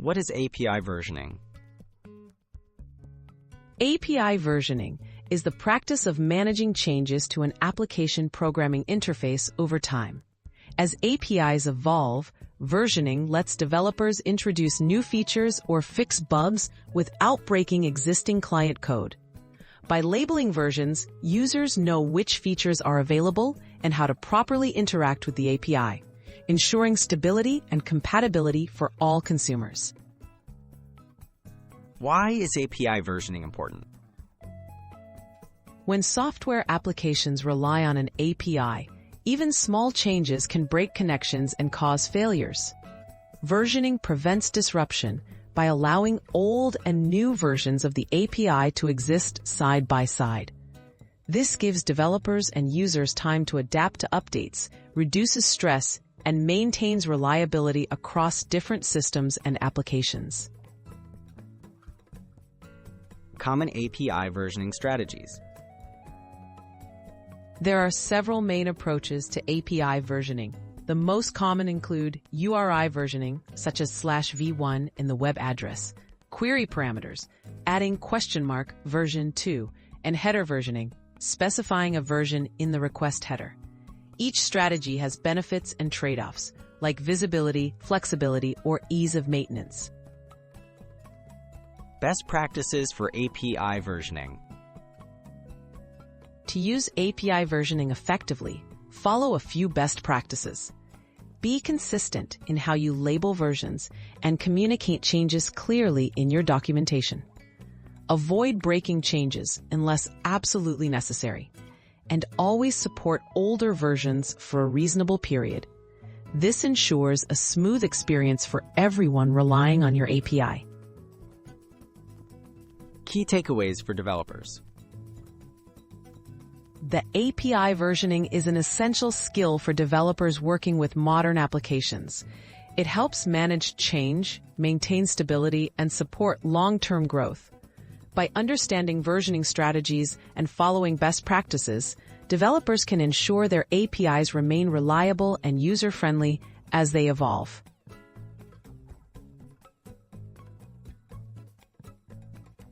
What is API versioning? API versioning is the practice of managing changes to an application programming interface over time. As APIs evolve, versioning lets developers introduce new features or fix bugs without breaking existing client code. By labeling versions, users know which features are available and how to properly interact with the API, ensuring stability and compatibility for all consumers. Why is API versioning important? When software applications rely on an API, even small changes can break connections and cause failures. Versioning prevents disruption by allowing old and new versions of the API to exist side by side. This gives developers and users time to adapt to updates, reduces stress, and maintains reliability across different systems and applications. Common API versioning strategies. There are several main approaches to API versioning. The most common include URI versioning, such as /v1 in the web address, query parameters, adding version 2, and header versioning, specifying a version in the request header. Each strategy has benefits and trade-offs, like visibility, flexibility, or ease of maintenance. Best practices for API versioning. To use API versioning effectively, follow a few best practices. Be consistent in how you label versions and communicate changes clearly in your documentation. Avoid breaking changes unless absolutely necessary, and always support older versions for a reasonable period. This ensures a smooth experience for everyone relying on your API. Key takeaways for developers. The API versioning is an essential skill for developers working with modern applications. It helps manage change, maintain stability, and support long-term growth. By understanding versioning strategies and following best practices, developers can ensure their APIs remain reliable and user-friendly as they evolve.